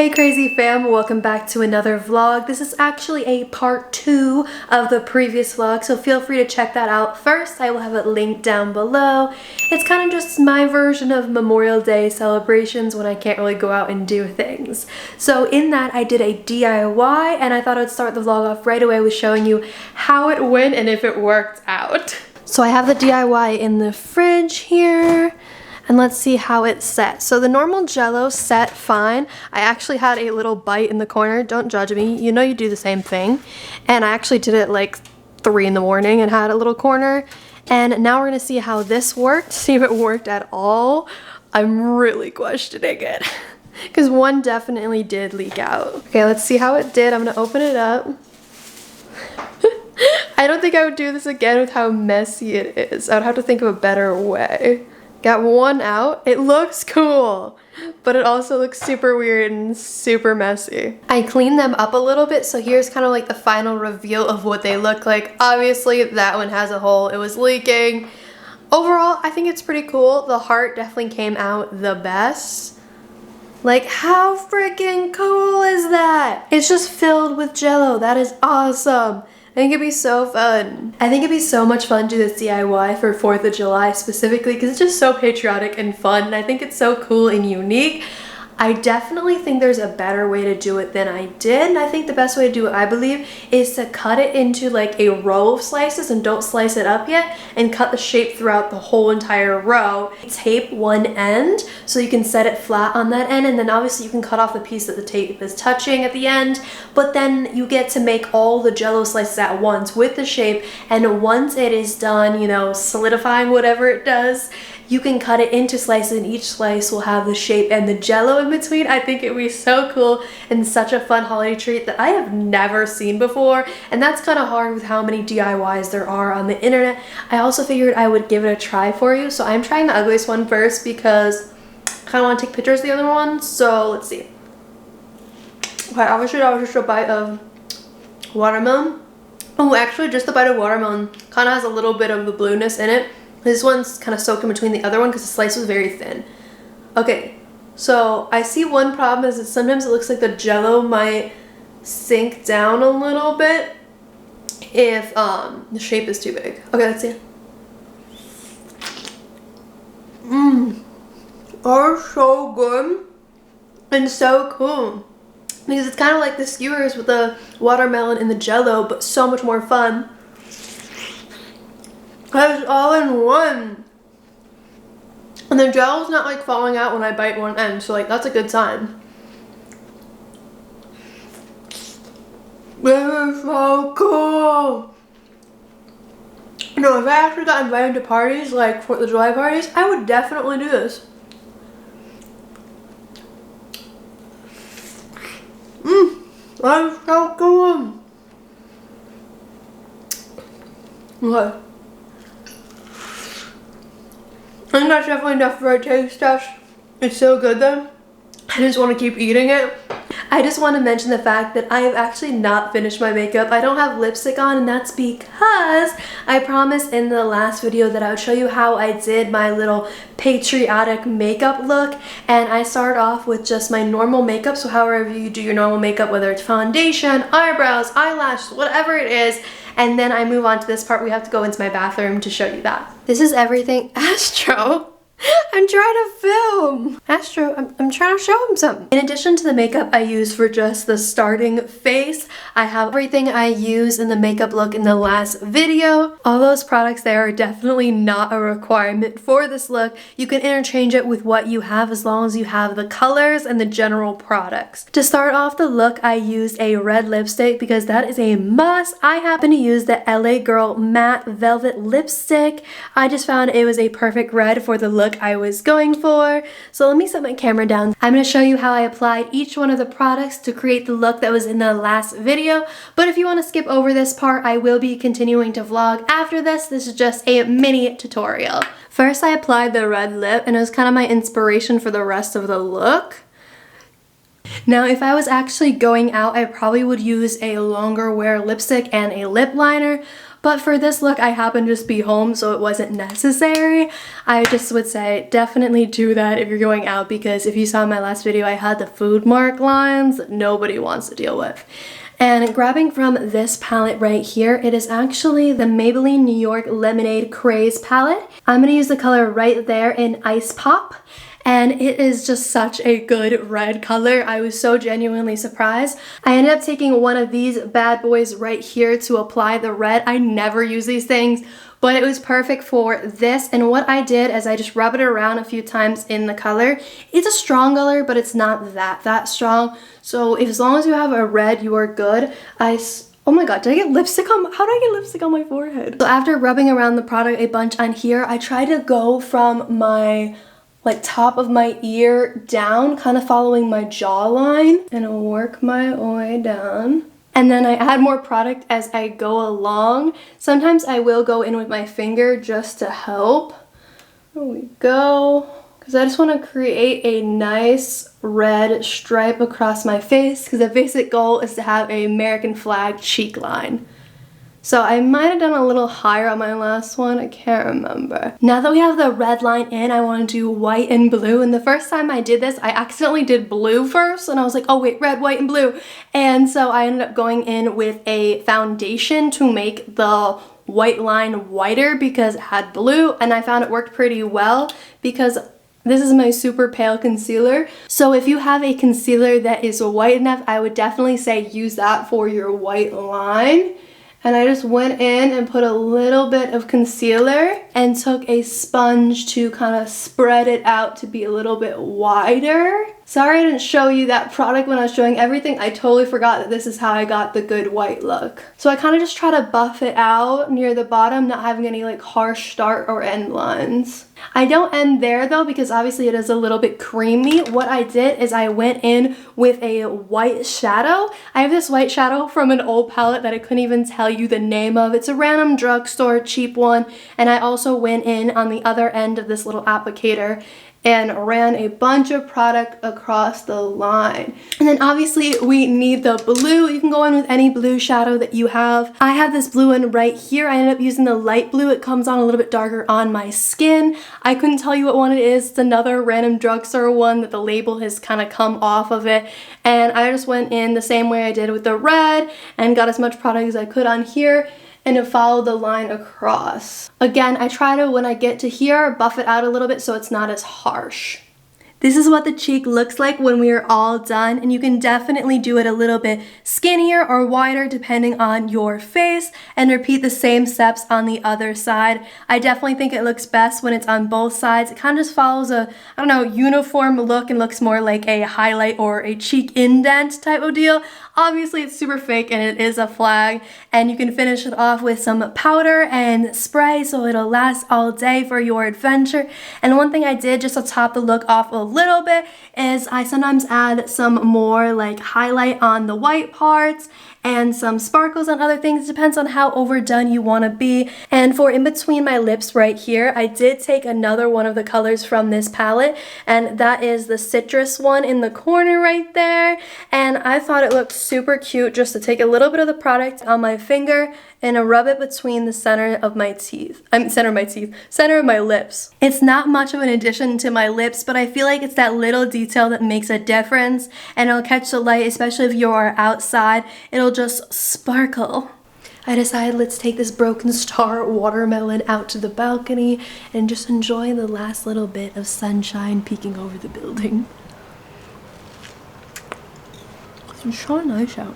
Hey crazy fam, welcome back to another vlog. This is actually a part 2 of the previous vlog, so feel free to check that out first. I will have it linked down below. It's kind of just my version of Memorial Day celebrations when I can't really go out and do things. So in that I did a DIY and I thought I'd start the vlog off right away with showing you how it went and if it worked out. So I have the DIY in the fridge here. And let's see how it set. So the normal Jell-O set fine. I actually had a little bite in the corner. Don't judge me. You know you do the same thing. And I actually did it like 3 in the morning and had a little corner. And now we're gonna see how this worked. See if it worked at all. I'm really questioning it. Because one definitely did leak out. Okay, let's see how it did. I'm gonna open it up. I don't think I would do this again with how messy it is. I would have to think of a better way. Got one out. It looks cool, but it also looks super weird and super messy. I cleaned them up a little bit, so here's kind of like the final reveal of what they look like. Obviously, that one has a hole. It was leaking. Overall, I think it's pretty cool. The heart definitely came out the best. Like, how freaking cool is that? It's just filled with Jell-O. That is awesome. I think it'd be so fun. I think it'd be so much fun to do this DIY for 4th of July specifically because it's just so patriotic and fun, and I think it's so cool and unique. I definitely think there's a better way to do it than I did, and I think the best way to do it, I believe, is to cut it into like a row of slices and don't slice it up yet, and cut the shape throughout the whole entire row. Tape one end so you can set it flat on that end, and then obviously you can cut off the piece that the tape is touching at the end, but then you get to make all the Jell-O slices at once with the shape, and once it is done, you know, solidifying whatever it does, you can cut it into slices and each slice will have the shape and the Jell-O in between. I think it would be so cool and such a fun holiday treat that I have never seen before, and that's kind of hard with how many DIYs there are on the internet. I also figured I would give it a try for you, so I'm trying the ugliest one first because I kind of want to take pictures of the other ones, so let's see. Okay, obviously that was just a bite of watermelon. Oh, actually just the bite of watermelon kind of has a little bit of the blueness in it. This one's kind of soaked in between the other one because the slice was very thin. Okay, so I see one problem is that sometimes it looks like the Jell-O might sink down a little bit if the shape is too big. Okay, let's see. Are so good and so cool. Because it's kind of like the skewers with the watermelon and the Jell-O, but so much more fun. It's all in one. And the Jell-O's not like falling out when I bite one end, so like that's a good sign. This is so cool. You know, if I actually got invited to parties, like 4th of July parties, I would definitely do this. That's so cool. Okay. I think that's definitely enough for a taste test. It's so good though. I just want to keep eating it. I just want to mention the fact that I have actually not finished my makeup. I don't have lipstick on, and that's because I promised in the last video that I would show you how I did my little patriotic makeup look, and I started off with just my normal makeup, so however you do your normal makeup, whether it's foundation, eyebrows, eyelashes, whatever it is, and then I move on to this part. We have to go into my bathroom to show you that. This is everything. Astro! I'm trying to film! Astro, I'm trying to show him something. In addition to the makeup I use for just the starting face, I have everything I use in the makeup look in the last video. All those products there are definitely not a requirement for this look. You can interchange it with what you have as long as you have the colors and the general products. To start off the look, I used a red lipstick because that is a must. I happen to use the LA Girl Matte Velvet Lipstick. I just found it was a perfect red for the look I was going for. So let me set my camera down. I'm going to show you how I applied each one of the products to create the look that was in the last video. But if you want to skip over this part, I will be continuing to vlog after this. This is just a mini tutorial. First, I applied the red lip, and it was kind of my inspiration for the rest of the look. Now, if I was actually going out, I probably would use a longer wear lipstick and a lip liner. But for this look, I happened to just be home, so it wasn't necessary. I just would say definitely do that if you're going out, because if you saw my last video, I had the food mark lines that nobody wants to deal with. And grabbing from this palette right here, it is actually the Maybelline New York Lemonade Craze palette. I'm gonna use the color right there in Ice Pop. And it is just such a good red color. I was so genuinely surprised. I ended up taking one of these bad boys right here to apply the red. I never use these things, but it was perfect for this. And what I did is I just rub it around a few times in the color. It's a strong color, but it's not that strong. So as long as you have a red, you are good. Oh my god, did I get lipstick on, how did I get lipstick on my forehead? So after rubbing around the product a bunch on here, I tried to go from my top of my ear down, kind of following my jawline, and work my way down. And then I add more product as I go along. Sometimes I will go in with my finger just to help. There we go. Because I just want to create a nice red stripe across my face, because the basic goal is to have an American flag cheek line. So I might have done a little higher on my last one, I can't remember. Now that we have the red line in, I want to do white and blue. And the first time I did this, I accidentally did blue first, and I was like, oh wait, red, white, and blue. And so I ended up going in with a foundation to make the white line whiter because it had blue, and I found it worked pretty well because this is my super pale concealer. So if you have a concealer that is white enough, I would definitely say use that for your white line. And I just went in and put a little bit of concealer and took a sponge to kind of spread it out to be a little bit wider. Sorry I didn't show you that product when I was showing everything. I totally forgot that this is how I got the good white look. So I kind of just try to buff it out near the bottom, not having any like harsh start or end lines. I don't end there though, because obviously it is a little bit creamy. What I did is I went in with a white shadow. I have this white shadow from an old palette that I couldn't even tell you the name of. It's a random drugstore cheap one, and I also went in on the other end of this little applicator and ran a bunch of product across the line. And then obviously we need the blue. You can go in with any blue shadow that you have. I have this blue one right here. I ended up using the light blue. It comes on a little bit darker on my skin. I couldn't tell you what one it is. It's another random drugstore one that the label has kind of come off of it. And I just went in the same way I did with the red and got as much product as I could on here and to follow the line across. Again, I try to, when I get to here, buff it out a little bit so it's not as harsh. This is what the cheek looks like when we are all done, and you can definitely do it a little bit skinnier or wider depending on your face, and repeat the same steps on the other side. I definitely think it looks best when it's on both sides. It kind of just follows a, I don't know, uniform look and looks more like a highlight or a cheek indent type of deal. Obviously it's super fake and it is a flag, and you can finish it off with some powder and spray so it'll last all day for your adventure. And one thing I did just to top the look off a little bit is I sometimes add some more like highlight on the white parts and some sparkles on other things. It depends on how overdone you want to be. And for in between my lips right here, I did take another one of the colors from this palette, and that is the citrus one in the corner right there. And I thought it looked super cute just to take a little bit of the product on my finger and rub it between the center of my teeth. Center of my lips. It's not much of an addition to my lips, but I feel like it's that little detail that makes a difference, and it'll catch the light, especially if you are outside. It'll just sparkle. I decided let's take this Broken Star watermelon out to the balcony and just enjoy the last little bit of sunshine peeking over the building. It's so nice out.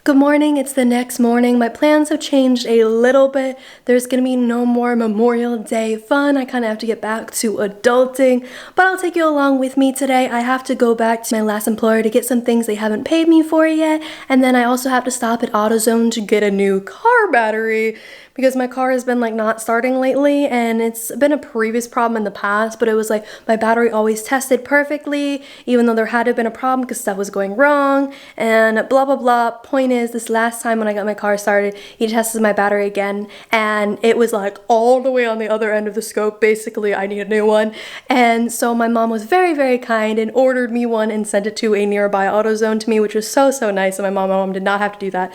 Good morning, it's the next morning. My plans have changed a little bit. There's gonna be no more Memorial Day fun. I kind of have to get back to adulting, but I'll take you along with me today. I have to go back to my last employer to get some things they haven't paid me for yet, and then I also have to stop at AutoZone to get a new car battery because my car has been like not starting lately, and it's been a previous problem in the past, but it was like my battery always tested perfectly even though there had to have been a problem because stuff was going wrong and blah blah blah. Point is, this last time when I got my car started, he tested my battery again and it was like all the way on the other end of the scope. Basically, I need a new one. And so my mom was very kind and ordered me one and sent it to a nearby AutoZone to me, which was so nice. And my mom did not have to do that.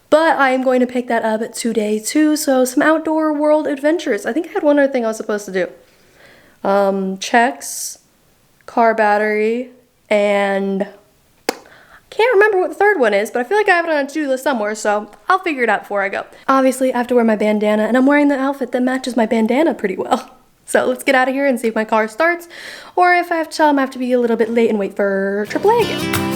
But I am going to pick that up today too, so some outdoor world adventures. I think I had one other thing I was supposed to do. Checks, car battery, and can't remember what the third one is, but I feel like I have it on a to-do list somewhere, so I'll figure it out before I go. Obviously, I have to wear my bandana, and I'm wearing the outfit that matches my bandana pretty well. So let's get out of here and see if my car starts, or if I have to tell them I have to be a little bit late and wait for AAA again.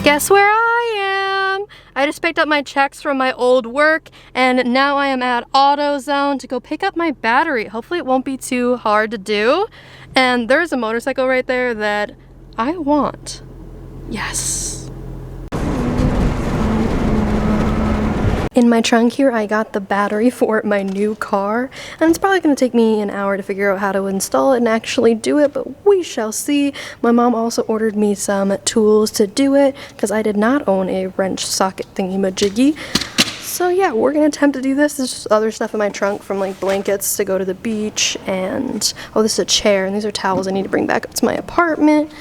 Guess where I am? I just picked up my checks from my old work, and now I am at AutoZone to go pick up my battery. Hopefully it won't be too hard to do. And there's a motorcycle right there that I want. Yes. In my trunk here, I got the battery for my new car, and it's probably going to take me an hour to figure out how to install it and actually do it, but we shall see. My mom also ordered me some tools to do it, because I did not own a wrench socket thingy-majiggy. So yeah, we're going to attempt to do this. There's just other stuff in my trunk, from like blankets to go to the beach, and oh, this is a chair, and these are towels I need to bring back up to my apartment.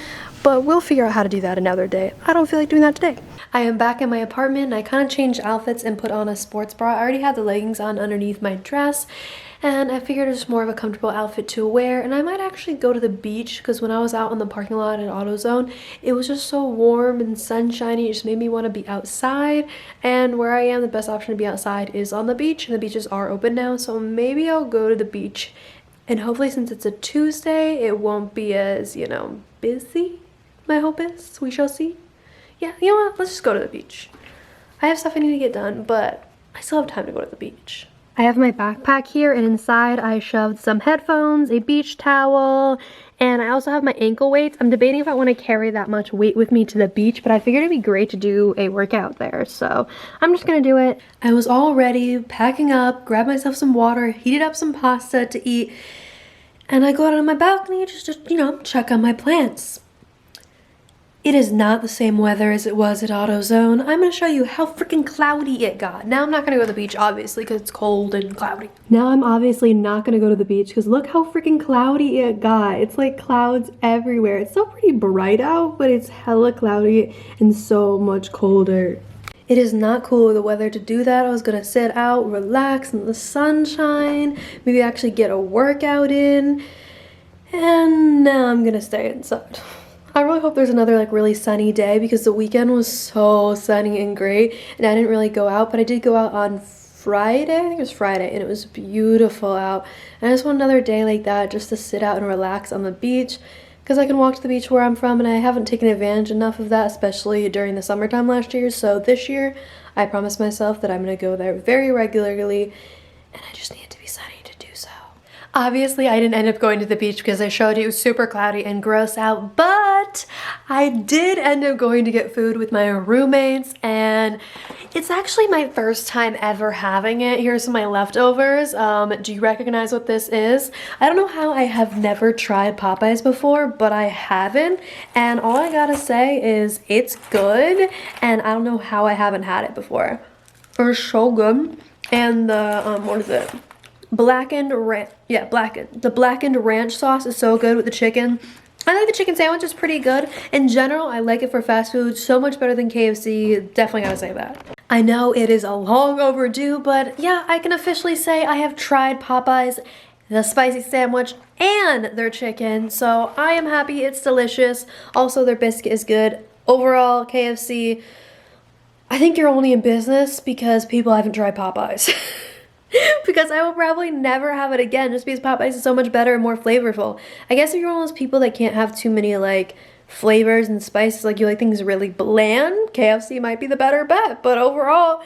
But we'll figure out how to do that another day. I don't feel like doing that today. I am back in my apartment, and I kind of changed outfits and put on a sports bra. I already had the leggings on underneath my dress, and I figured it was more of a comfortable outfit to wear. And I might actually go to the beach, because when I was out in the parking lot at AutoZone, it was just so warm and sunshiny. It just made me want to be outside. And where I am, the best option to be outside is on the beach, and the beaches are open now. So maybe I'll go to the beach. And hopefully, since it's a Tuesday, it won't be as, you know, busy. My hope is. We shall see. Yeah, you know what? Let's just go to the beach. I have stuff I need to get done, but I still have time to go to the beach. I have my backpack here, and inside I shoved some headphones, a beach towel, and I also have my ankle weights. I'm debating if I want to carry that much weight with me to the beach, but I figured it'd be great to do a workout there, so I'm just gonna do it. I was all ready, packing up, grabbed myself some water, heated up some pasta to eat, and I go out on my balcony just you know, check on my plants. It is not the same weather as it was at AutoZone. I'm going to show you how freaking cloudy it got. Now I'm not going to go to the beach, obviously, because it's cold and cloudy. Now I'm obviously not going to go to the beach because look how freaking cloudy it got. It's like clouds everywhere. It's still pretty bright out, but it's hella cloudy and so much colder. It is not cool with the weather to do that. I was going to sit out, relax in the sunshine, maybe actually get a workout in, and now I'm going to stay inside. I really hope there's another like really sunny day, because the weekend was so sunny and great, and I didn't really go out, but I did go out on Friday. I think it was Friday, and it was beautiful out. And I just want another day like that just to sit out and relax on the beach, because I can walk to the beach where I'm from, and I haven't taken advantage enough of that, especially during the summertime last year. So this year, I promised myself that I'm going to go there very regularly, and I just need it to be sunny to do so. Obviously, I didn't end up going to the beach because I showed you it was super cloudy and gross out, but I did end up going to get food with my roommates, and it's actually my first time ever having it. Here's some of my leftovers. Do you recognize what this is? I don't know how I have never tried Popeyes before, but I haven't, and all I gotta say is it's good, and I don't know how I haven't had it before. It's so good. And the, what is it? Blackened ranch, yeah, blackened. The blackened ranch sauce is so good with the chicken. I think the chicken sandwich is pretty good. In general, I like it for fast food so much better than KFC. Definitely gotta say that. I know it is a long overdue, but yeah, I can officially say I have tried Popeyes, the spicy sandwich, and their chicken. So I am happy, it's delicious. Also, their biscuit is good. Overall, KFC, I think you're only in business because people haven't tried Popeyes. Because I will probably never have it again, just because Popeyes is so much better and more flavorful. I guess if you're one of those people that can't have too many like flavors and spices, like you like things really bland, KFC might be the better bet. But overall,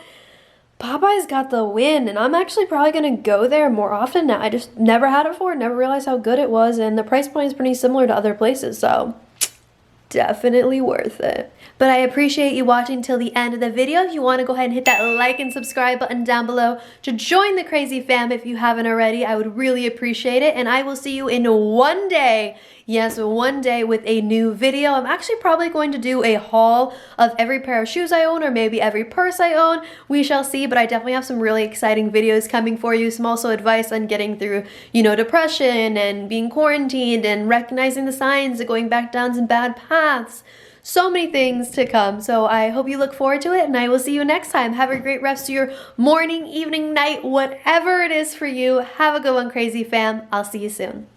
Popeyes got the win, and I'm actually probably gonna go there more often now. I just never had it before, never realized how good it was, and the price point is pretty similar to other places, so definitely worth it. But I appreciate you watching till the end of the video. If you want to go ahead and hit that like and subscribe button down below to join the crazy fam if you haven't already, I would really appreciate it. And I will see you in one day. Yes, one day with a new video. I'm actually probably going to do a haul of every pair of shoes I own, or maybe every purse I own. We shall see, but I definitely have some really exciting videos coming for you. Some also advice on getting through, you know, depression and being quarantined and recognizing the signs of going back down some bad paths. So many things to come. So I hope you look forward to it, and I will see you next time. Have a great rest of your morning, evening, night, whatever it is for you. Have a good one, crazy fam. I'll see you soon.